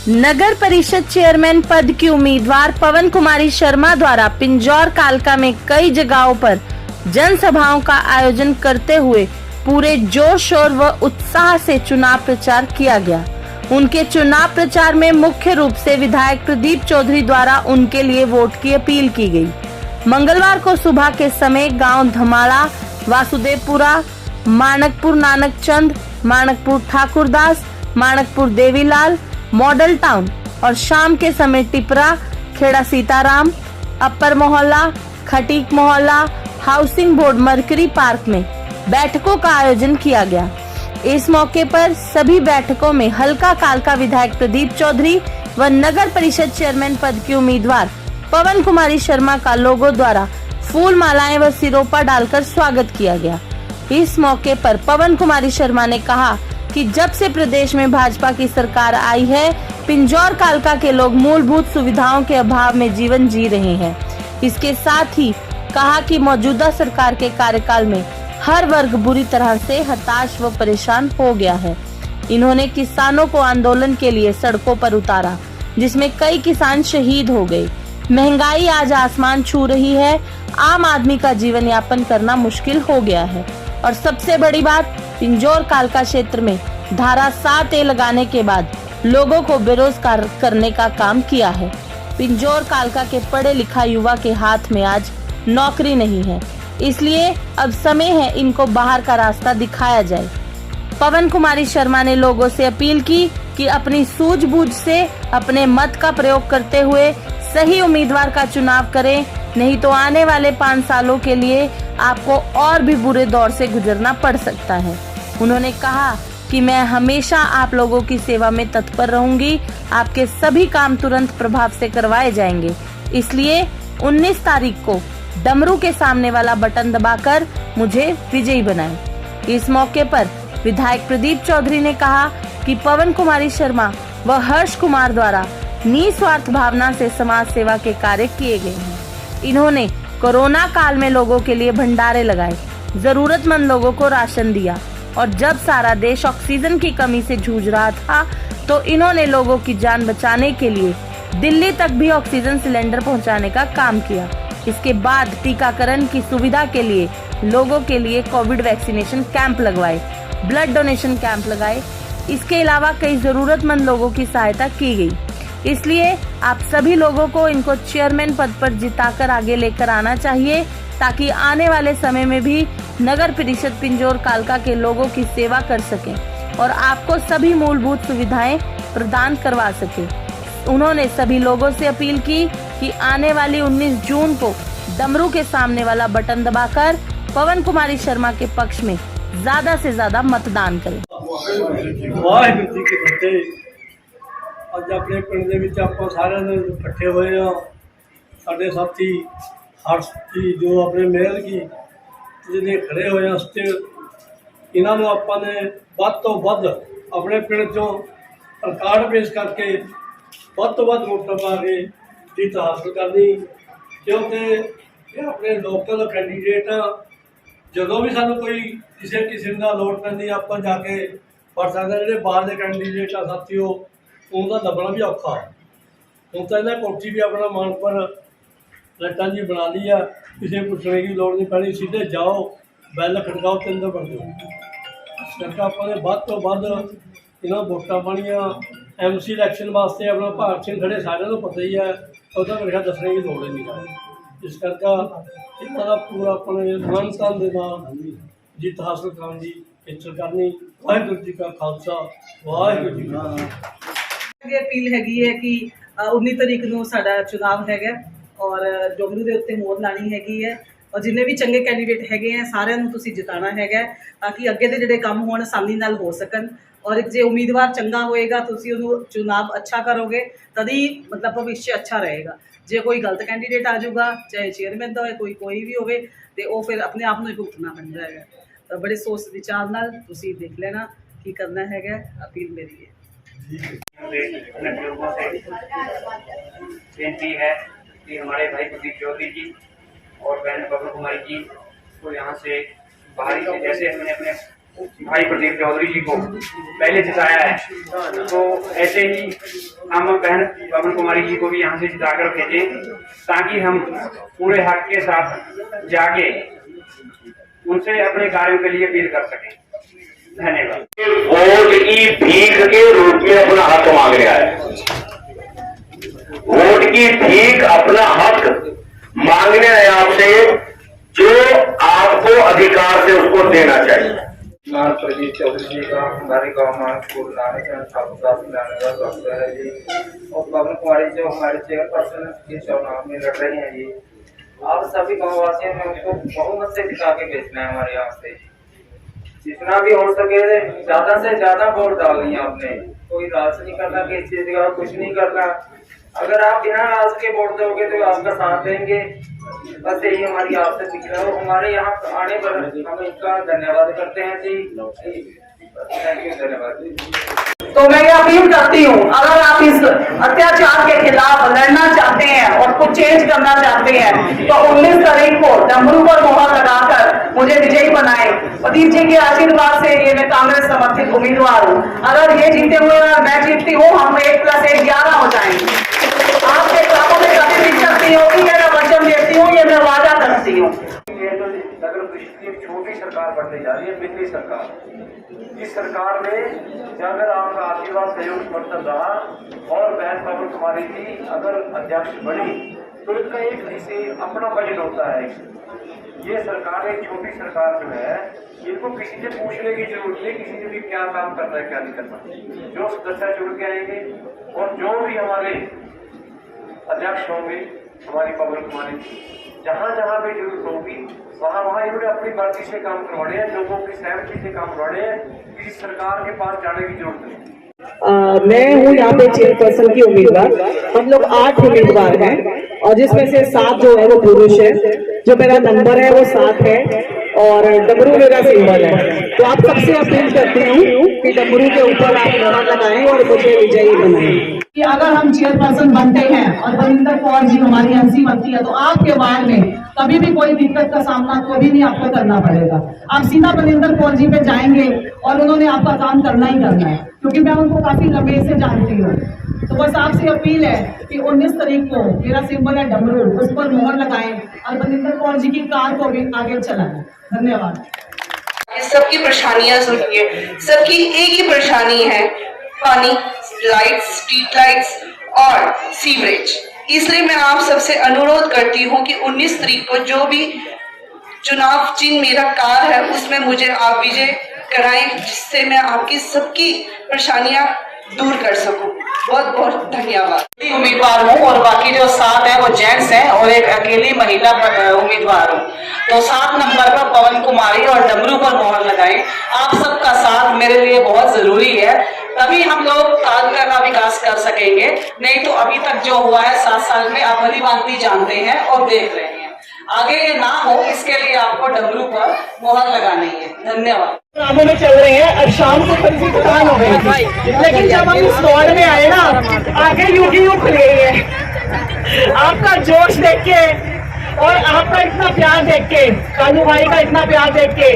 नगर परिषद चेयरमैन पद की उम्मीदवार पवन कुमारी शर्मा द्वारा पिंजौर कालका में कई जगहों पर जनसभाओं का आयोजन करते हुए पूरे जोश शोर व उत्साह से चुनाव प्रचार किया गया। उनके चुनाव प्रचार में मुख्य रूप से विधायक प्रदीप चौधरी द्वारा उनके लिए वोट की अपील की गई। मंगलवार को सुबह के समय गांव धमाड़ा, वासुदेवपुरा, मानकपुर नानक चंद, मानकपुर ठाकुरदास, मानकपुर देवीलाल, मॉडल टाउन और शाम के समय टिपरा, खेड़ा सीताराम, अपर मोहल्ला, खटीक मोहल्ला, हाउसिंग बोर्ड मरकरी पार्क में बैठकों का आयोजन किया गया। इस मौके पर सभी बैठकों में हल्का कालका विधायक प्रदीप चौधरी व नगर परिषद चेयरमैन पद की उम्मीदवार पवन कुमारी शर्मा का लोगो द्वारा फूल मालाएं व सिरोपा डालकर स्वागत किया गया। इस मौके पर पवन कुमारी शर्मा ने कहा कि जब से प्रदेश में भाजपा की सरकार आई है, पिंजौर कालका के लोग मूलभूत सुविधाओं के अभाव में जीवन जी रहे हैं। इसके साथ ही कहा कि मौजूदा सरकार के कार्यकाल में हर वर्ग बुरी तरह से हताश व परेशान हो गया है। इन्होंने किसानों को आंदोलन के लिए सड़कों पर उतारा, जिसमें कई किसान शहीद हो गए। महंगाई आज आसमान छू रही है, आम आदमी का जीवन यापन करना मुश्किल हो गया है। और सबसे बड़ी बात, पिंजौर कालका क्षेत्र में धारा 7A लगाने के बाद लोगों को बेरोजगार करने का काम किया है। पिंजौर कालका के पढ़े लिखा युवा के हाथ में आज नौकरी नहीं है, इसलिए अब समय है इनको बाहर का रास्ता दिखाया जाए। पवन कुमारी शर्मा ने लोगों से अपील की कि अपनी सूझबूझ से अपने मत का प्रयोग करते हुए सही उम्मीदवार का चुनाव करें, नहीं तो आने वाले 5 सालों के लिए आपको और भी बुरे दौर से गुजरना पड़ सकता है। उन्होंने कहा कि मैं हमेशा आप लोगों की सेवा में तत्पर रहूंगी। आपके सभी काम तुरंत प्रभाव से करवाए जाएंगे, इसलिए 19 तारीख को डमरू के सामने वाला बटन दबाकर मुझे विजयी बनाएं। इस मौके पर विधायक प्रदीप चौधरी ने कहा कि पवन कुमारी शर्मा व हर्ष कुमार द्वारा निस्वार्थ भावना से समाज सेवा के कार्य किए गए हैं। इन्होंने कोरोना काल में लोगों के लिए भंडारे लगाए, जरूरतमंद लोगों को राशन दिया और जब सारा देश ऑक्सीजन की कमी से जूझ रहा था तो इन्होंने लोगों की जान बचाने के लिए दिल्ली तक भी ऑक्सीजन सिलेंडर पहुंचाने का काम किया। इसके बाद टीकाकरण की सुविधा के लिए लोगों के लिए कोविड वैक्सीनेशन कैंप लगवाए, ब्लड डोनेशन कैंप लगाए। इसके अलावा कई जरूरतमंद लोगों की सहायता की गई। इसलिए आप सभी लोगों को इनको चेयरमैन पद पर जिताकर आगे लेकर आना चाहिए, ताकि आने वाले समय में भी नगर परिषद पिंजौर कालका के लोगों की सेवा कर सके और आपको सभी मूलभूत सुविधाएं प्रदान करवा सके। उन्होंने सभी लोगों से अपील की कि आने वाली 19 जून को डमरू के सामने वाला बटन दबाकर पवन कुमारी शर्मा के पक्ष में ज्यादा से ज्यादा मतदान करें। ਅੱਜ ਆਪਣੇ ਪਿੰਡ ਦੇ ਵਿੱਚ ਆਪਾਂ ਸਾਰਿਆਂ ਨੇ ਇਕੱਠੇ ਹੋਏ ਆ। ਸਾਡੇ ਸਾਥੀ ਹਰਸ਼ ਜੀ ਜੋ ਆਪਣੇ ਮਹਿਲ ਕੀ ਜਿਹਨੇ ਖੜੇ ਹੋਏ ਆ ਤੇ ਇਹਨਾਂ ਨੂੰ ਆਪਾਂ ਨੇ ਵੱਧ ਤੋਂ ਵੱਧ ਆਪਣੇ ਪਿੰਡ ਚੋਂ ਰਿਕਾਰਡ ਪੇਸ਼ ਕਰਕੇ ਵੱਧ ਤੋਂ ਵੱਧ ਵੋਟਾਂ ਪਾ ਕੇ ਜਿੱਤ ਹਾਸਲ ਕਰਨੀ, ਕਿਉਂਕਿ ਇਹ ਆਪਣੇ ਲੋਕਲ ਕੈਂਡੀਡੇਟ ਆ। ਜਦੋਂ ਵੀ ਸਾਨੂੰ ਕੋਈ ਕਿਸੇ ਕਿਸਮ ਦਾ ਲੋੜ ਪੈਂਦੀ ਆਪਾਂ ਜਾ ਕੇ ਫੜ ਸਕਦੇ। ਜਿਹੜੇ ਬਾਹਰ ਦੇ ਕੈਂਡੀਡੇਟ ਆ ਸਾਥੀਓ, ਉਹਦਾ ਲੱਭਣਾ ਵੀ ਔਖਾ। ਹੁਣ ਤਾਂ ਇਹਨਾਂ ਕੋਠੀ ਵੀ ਆਪਣਾ ਮਾਨਪੁਰ ਲਾਈਟਾਂ ਜੀ ਬਣਾ ਲਈ ਆ, ਕਿਸੇ ਪੁੱਛਣੇ ਦੀ ਲੋੜ ਨਹੀਂ ਪੈਣੀ, ਸਿੱਧੇ ਜਾਓ, ਬੈਲ ਖੜਕਾਓ ਤੇ ਅੰਦਰ ਵੜ ਜਾਓ। ਇਸ ਕਰਕੇ ਆਪਾਂ ਨੇ ਵੱਧ ਤੋਂ ਵੱਧ ਇਹਨਾਂ ਵੋਟਾਂ ਪਾਉਣੀਆਂ। MC ਇਲੈਕਸ਼ਨ ਵਾਸਤੇ ਆਪਣਾ ਭਾਗ ਸਿੰਘ ਖੜੇ, ਸਾਰਿਆਂ ਨੂੰ ਪਤਾ ਹੀ ਹੈ, ਉਹਦਾ ਮੇਰੇ ਖਿਆਲ ਦੱਸਣੇ ਦੀ ਲੋੜ ਹੀ ਨਹੀਂ। ਇਸ ਕਰਕੇ ਇਹਨਾਂ ਦਾ ਪੂਰਾ ਆਪਣੇ ਮਨ ਤਨ ਦੇ ਨਾਲ ਜਿੱਤ ਹਾਸਲ ਕਰਨ ਦੀ ਇੱਛਾ ਕਰਨੀ। ਵਾਹਿਗੁਰੂ ਜੀ ਕਾ ਖਾਲਸਾ, ਵਾਹਿਗੁਰੂ ਜੀ ਕੀ ਫਤਿਹ। अपील हैगी है कि 19 तारीख ਨੂੰ ਸਾਡਾ ਚੁਣਾਵ ਹੈਗਾ ਔਰ ਡੋਗਰੂ ਦੇ ਉੱਤੇ ਮੋਹਰ ਲਾਣੀ ਹੈਗੀ ਹੈ ਔਰ ਜਿੰਨੇ ਵੀ ਚੰਗੇ ਕੈਂਡੀਡੇਟ ਹੈਗੇ ਆ ਸਾਰਿਆਂ ਨੂੰ ਤੁਸੀਂ ਜਿਤਾਣਾ ਹੈਗਾ ਤਾਂ ਕਿ ਅੱਗੇ ਦੇ ਜਿਹੜੇ ਕੰਮ ਹੋਣ ਆਸਾਨੀ ਨਾਲ ਹੋ ਸਕਣ। ਔਰ ਜੇ ਉਮੀਦਵਾਰ ਚੰਗਾ ਹੋਏਗਾ ਤੁਸੀਂ ਉਹਨੂੰ ਚੁਣਾਵ ਅੱਛਾ ਕਰੋਗੇ ਤਦ ਹੀ ਮਤਲਬ ਭਵਿੱਖ ਅੱਛਾ ਰਹੇਗਾ। ਜੇ ਕੋਈ ਗਲਤ ਕੈਂਡੀਡੇਟ ਆ ਜਾਊਗਾ, ਚਾਹੇ ਚੇਅਰਮੈਨ ਦਾ ਹੋਵੇ ਕੋਈ ਵੀ ਹੋਵੇ, ਤੇ ਉਹ ਫਿਰ ਆਪਣੇ ਆਪ ਨੂੰ ਹੀ ਭੁਗਤਣਾ ਪੈਂਦਾ ਹੈਗਾ। ਤਾਂ ਬੜੇ ਸੋਚ ਵਿਚਾਰ ਨਾਲ ਤੁਸੀਂ ਦੇਖ ਲੈਣਾ ਕੀ ਕਰਨਾ ਹੈਗਾ। अपील मेरी है। बेनती है कि हमारे भाई प्रदीप चौधरी जी और बहन पवन कुमारी जी को यहाँ से बाहरी से, जैसे हमने अपने भाई प्रदीप चौधरी जी को पहले जिताया है, तो ऐसे ही हम बहन पवन कुमारी जी को भी यहाँ से जिताकर भेजें, ताकि हम पूरे हक के साथ जाके उनसे अपने कार्यों के लिए अपील कर सकें। धन्यवाद। वोट की भीख के रूप में अपना हक मांग रहा है। वोट की भीख अपना हक मांगने है आपसे, जो आपको अधिकार से उसको देना चाहिए। प्रदीप चौधरी जी का हमारे गाँव में स्कूल लाने का लाने का वक्त है जी, और पवन कुमारी जो हमारे चेयरपर्सन के चुनाव में लड़ रही हैं जी, आप सभी गाँव वासियों ने उनको बहुमत से जिता के भेजना है हमारे यहाँ से। जितना भी हो सके ज्यादा से ज्यादा वोट डालनी है आपने, कोई लालच नहीं करना कि इस चीज का कुछ नहीं करना। अगर आप बिना लालच के वोट दोगे तो आपका साथ देंगे, बस यही हमारी आपसे दिख रहा है। हमारे यहाँ आने पर हम इनका धन्यवाद करते हैं जी, थैंक यू, धन्यवाद। तो मैं ये अपील करती हूँ, अगर आप इस अत्याचार के खिलाफ लड़ना चाहते हैं और कुछ चेंज करना चाहते हैं तो 19 तारीख को डमरू पर मोहर लगाकर मुझे विजयी बनाए। प्रदीप जी के आशीर्वाद से ये मैं कांग्रेस समर्थित उम्मीदवार हूँ। अगर ये जीते हुए और मैं जीतती हूँ, हम 1+1 11 हो जाएंगे। आपके कामों में कभी दिक्कत नहीं होगी, ये मैं वचन देती हूँ, ये मैं वादा करती हूँ। ये तो नगर परिषद की एक छोटी सरकार बनने जा रही है, मिनी सरकार। इस सरकार में अगर आपका आशीर्वाद सहयोग समर्थन रहा और बहन पवन कुमारी जी अगर अध्यक्ष बनी तो इनका एक इसे अपना बजट होता है। ये सरकार एक छोटी सरकार जो है, इनको किसी से पूछने की जरूरत नहीं, किसी से भी क्या काम करना है क्या नहीं करना। जो सदस्य जुड़ के आएंगे और जो भी हमारे अध्यक्ष होंगे, हमारी पवन कुमारी जी, जहाँ जहाँ भी जरूरत होगी वहाँ वहाँ इन्होंने अपनी मर्जी से काम करवाने हैं, लोगों की सहमति से काम करवाने हैं। किसी सरकार के पास जाने की जरूरत नहीं। मैं हूँ यहाँ पे चेयरपर्सन की उम्मीदवार। हम लोग 8 उम्मीदवार हैं और जिसमें से 7 जो है वो पुरुष है। जो मेरा नंबर है वो 7 है और डमरू मेरा सिंबल है। तो आप सबसे अपील करती हूँ कि डमरू के ऊपर आप मोहर लगाएं और मुझे विजयी बनाएं। कि अगर हम चेयरपर्सन बनते हैं और बरिंदर कौर जी हमारी हंसी बनती है तो आपके वार्ड में कभी भी कोई दिक्कत का सामना कभी नहीं आपको करना पड़ेगा। आप सीधा बरिंदर कौर जी पे जाएंगे और उन्होंने आपका काम करना ही करना है, क्योंकि मैं उनको काफी लंबे से जानती हूँ। तो बस आपसे अपील है कि 19 तारीख को मेरा सिंबल है डमरू, उस पर मोहर लगाएं और बरिंदर कौर जी की कार को भी आगे चलाएं। धन्यवाद। सबकी परेशानियां सुनिए। सबकी एक ही परेशानी है, पानी, लाइट्स, स्ट्रीट लाइट्स और सीवरेज। इसलिए मैं आप सबसे अनुरोध करती हूं कि 19 तारीख को जो भी चुनाव चिन्ह मेरा कार है उसमें मुझे आप विजय कराएं, जिससे मैं आपकी सबकी परेशानियां दूर कर सकूं। बहुत बहुत धन्यवाद। उम्मीदवार हूँ और बाकी जो 7 है वो जेंट्स हैं और एक अकेली महिला उम्मीदवार हूँ। तो 7 नंबर पर पवन कुमारी और डमरू पर मोहर लगाएं। आप सबका साथ मेरे लिए बहुत जरूरी है, तभी हम लोग तालका का विकास कर सकेंगे। नहीं तो अभी तक जो हुआ है 7 साल में आप भली भांति जानते हैं और देख रहे हैं। आगे ये ना हो इसके लिए आपको डमरू पर मोहर लगानी है। धन्यवाद। कामों में चल रहे हैं, आज शाम को थोड़ी सी थकान हो गई, लेकिन जब हम इस वार्ड में आए ना, आगे यूं की यूं खुल गई है। आपका जोश देख के और आपका इतना प्यार देख के, कालू भाई का इतना प्यार देख के,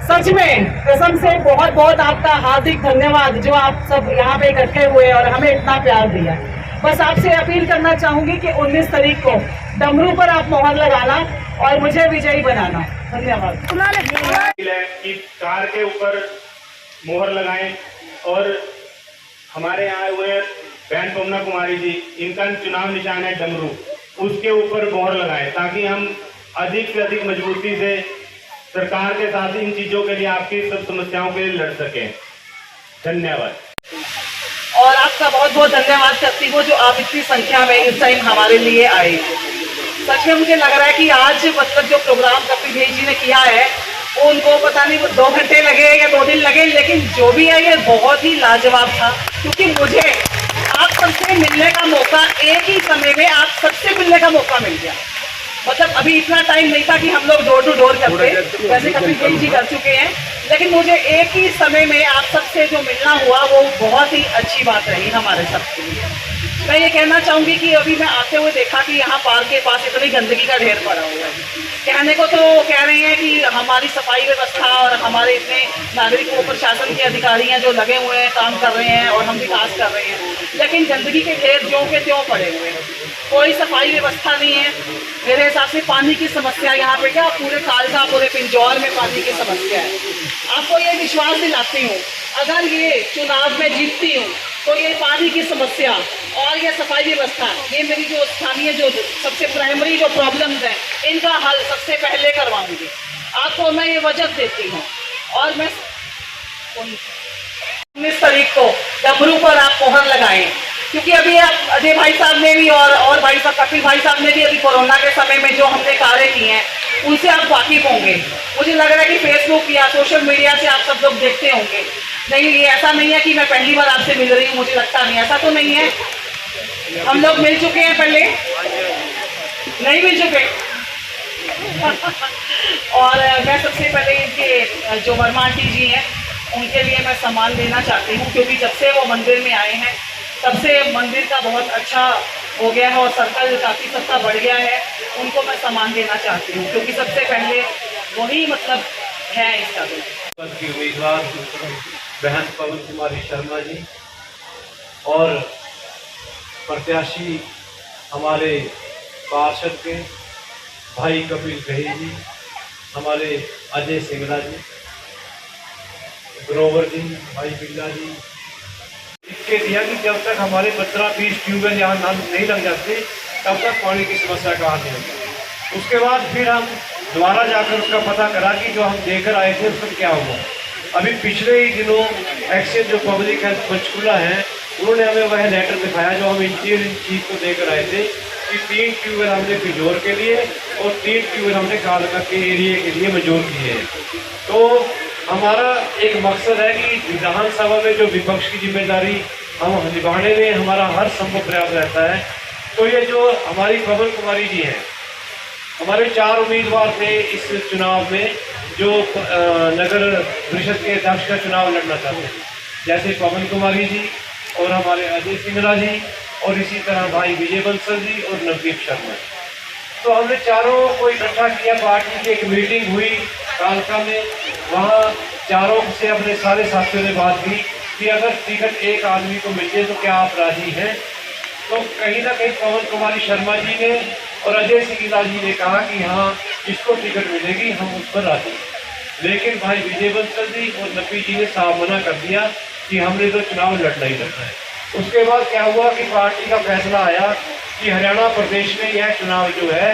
सच में कसम से बहुत बहुत आपका हार्दिक धन्यवाद, जो आप सब यहाँ पे इकट्ठे हुए और हमें इतना प्यार दिया। बस आपसे अपील करना चाहूंगी कि 19 तारीख को डमरू पर आप मोहर लगाना और मुझे विजयी बनाना। धन्यवाद। कि कार के ऊपर मोहर लगाएं और हमारे यहाँ आए हुए बहन पवना कुमारी जी, इनका चुनाव निशान है डमरू, उसके ऊपर मोहर लगाएं ताकि हम अधिक से अधिक मजबूती से सरकार के साथ इन चीजों के लिए, आपकी सब समस्याओं के लिए लड़ सकें। धन्यवाद। और आपका बहुत बहुत धन्यवाद करती हूँ जो आप इतनी संख्या में इस टाइम हमारे लिए आए। सच में मुझे लग रहा है कि आज मतलब जो प्रोग्राम कपिल भाई जी ने किया है वो उनको पता नहीं 2 घंटे लगे या 2 दिन लगे, लेकिन जो भी है ये बहुत ही लाजवाब था। क्योंकि मुझे आप सबसे मिलने का मौका, एक ही समय में आप सबसे मिलने का मौका मिल गया। मतलब अभी इतना टाइम नहीं था कि हम लोग डोर टू डोर करते, वैसे कपिल भाई जी कर चुके हैं, लेकिन मुझे एक ही समय में आप सबसे जो मिलना हुआ वो बहुत ही अच्छी बात रही हमारे सबके लिए। मैं ये कहना चाहूँगी कि अभी मैं आते हुए देखा कि यहाँ पार्क के पास इतनी गंदगी का ढेर पड़ा हुआ है। कहने को तो कह रहे हैं कि हमारी सफाई व्यवस्था और हमारे इतने नागरिकों प्रशासन के अधिकारी हैं जो लगे हुए हैं, काम कर रहे हैं और हम विकास कर रहे हैं, लेकिन गंदगी के ढेर ज्यों के त्यों पड़े हुए हैं। कोई सफाई व्यवस्था नहीं है। मेरे हिसाब से पानी की समस्या यहाँ पे क्या पूरे कालका, पूरे पिंजौर में पानी की समस्या है। आपको ये विश्वास दिलाती हूँ, अगर ये चुनाव में जीतती हूँ तो ये पानी की समस्या और ये सफाई व्यवस्था, ये मेरी जो स्थानीय जो सबसे प्राइमरी जो प्रॉब्लम्स हैं, इनका हल सबसे पहले करवाऊंगी। आपको मैं ये वजह देती हूँ। और मैं 19 तारीख को डमरू पर आप मोहर लगाएं, क्योंकि अभी आप अजय भाई साहब ने भी और भाई साहब कपिल भाई साहब ने भी अभी कोरोना के समय में जो हमने कार्य किए हैं उनसे आप वाकिफ होंगे। मुझे लग रहा है कि फेसबुक या सोशल मीडिया से आप सब लोग देखते होंगे। नहीं, ये ऐसा नहीं है कि मैं पहली बार आपसे मिल रही हूँ, मुझे लगता नहीं, ऐसा तो नहीं है। हम लोग मिल चुके हैं पहले, नहीं मिल चुके। और मैं सबसे पहले इनके जो वर्मा आंटी जी हैं उनके लिए मैं सम्मान देना चाहती हूँ, क्योंकि जब से वो मंदिर में आए हैं तब से मंदिर का बहुत अच्छा हो गया है और सर्कल काफ़ी सबका बढ़ गया है। उनको मैं सम्मान देना चाहती हूँ, क्योंकि सबसे पहले वही मतलब है इसका। पद की उम्मीदवार बहन पवन कुमारी शर्मा जी और प्रत्याशी हमारे पार्षद के भाई कपिल गही जी, हमारे अजय सिंगला जी, ग्रोवर जी, भाई बिल्ला जी, इसके दिया कि जब तक हमारे 15-20 ट्यूबवेल यहाँ ना नहीं लग जाते तब तक पानी की समस्या का हल नहीं होता। उसके बाद फिर हम दोबारा जाकर उसका पता करा कि जो हम देकर आए थे उसका क्या हुआ। अभी पिछले ही दिनों एक्शन जो पब्लिक हेल्थ पंचकुला है उन्होंने हमें वह लेटर दिखाया जो हम इंजीनियर इन चीफ को देकर आए थे कि 3 ट्यूबवेल हमने पिजोर के लिए और 3 ट्यूबवेल हमने कालका के एरिए के लिए मंजूर किए हैं। तो हमारा एक मकसद है कि विधानसभा में जो विपक्ष की जिम्मेदारी हम निभाने में हमारा हर संभव प्रयास रहता है। तो ये जो हमारी पवन कुमारी जी हैं, हमारे 4 उम्मीदवार थे इस चुनाव में जो नगर परिषद के अध्यक्ष का चुनाव लड़ना चाहते हैं, जैसे पवन कुमारी जी और हमारे अजय सिंगला जी और इसी तरह भाई विजय बंसल जी और नवदीप शर्मा। तो हमने चारों को इकट्ठा किया, पार्टी की एक मीटिंग हुई कालका में, वहाँ चारों से अपने सारे साथियों ने बात की कि अगर टिकट एक आदमी को मिल जाए तो क्या आप राजी हैं। तो कहीं ना कहीं पवन कुमारी शर्मा जी ने और अजय सिंगला जी ने कहा कि हाँ जिसको टिकट मिलेगी हम उस पर राजी। लेकिन भाई विजय बंसल जी और नबी जी ने साफ मना कर दिया कि हमने तो चुनाव लड़ना ही लड़ना है। उसके बाद क्या हुआ कि पार्टी का फैसला आया कि हरियाणा प्रदेश में यह चुनाव जो है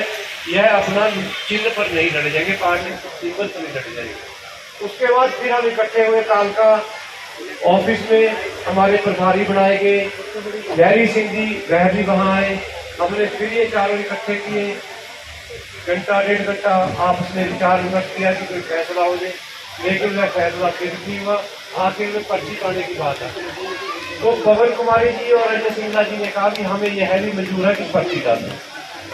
यह अपना चिन्ह पर नहीं लड़े जाएंगे, पार्टी सिंबल पर नहीं लड़े जाएंगे। उसके बाद फिर हम इकट्ठे हुए कालका ऑफिस में, हमारे प्रभारी बनाए गए, गहरी सिंह जी गहर भी वहाँ आए, हमने फिर ये चारों इकट्ठे किए, घंटा 1.5 घंटा आपस में विचार विमर्श किया कि कोई फैसला हो जाए, लेकिन वह फैसला फिर नहीं हुआ। आखिर में पर्ची पाने की बात है तो पवन कुमारी जी और अजय सिंगला जी ने कहा कि हमें यह भी मंजूर है कि पर्ची डालें,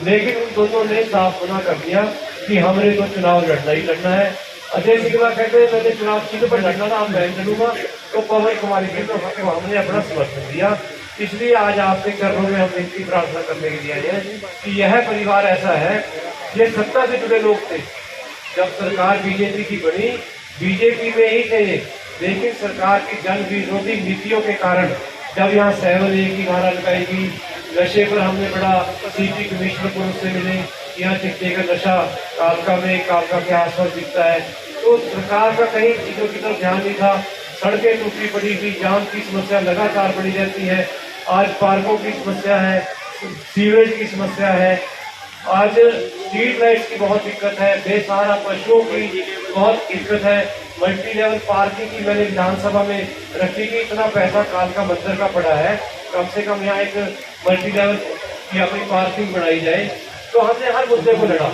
लेकिन उन दोनों ने साफ मना कर दिया कि हमने तो चुनाव लड़ना ही लड़ना है। अजय सिंगला कहते हैं मैंने चुनाव चिन्ह पर लड़ना था, मैं लड़ूंगा। तो पवन कुमारी जी तो हमने अपना समर्थन दिया। इसलिए आज आपके चरणों में हम इनकी प्रार्थना करने के लिए आए हैं कि यह परिवार ऐसा है, ये सत्ता से जुड़े लोग थे। जब सरकार बीजेपी की बनी, बीजेपी में ही थे, लेकिन सरकार की जन विरोधी नीतियों के कारण जब यहाँ 7A की नारा लगाएगी, नशे पर हमने बड़ा सिटी कमिश्नर को उससे मिले, यहाँ चिट्टे का नशा कालका के आसपास दिखता है, तो सरकार का कहीं चीज़ों की तरफ ध्यान नहीं था। सड़कें टूटी पड़ी हुई, जाम की समस्या लगातार बढ़ी रहती है। आज पार्कों की समस्या है, सीवरेज की समस्या है, आज स्ट्रीट लाइट्स की बहुत दिक्कत है, बेसहारा पशुओं की बहुत दिक्कत है। मल्टी लेवल पार्किंग की मैंने विधानसभा में रखी कि इतना पैसा कालका मंदिर का पड़ा है, कम से कम यहाँ एक मल्टी लेवल की अपनी पार्किंग बनाई जाए। तो हमने हर मुद्दे को लड़ा।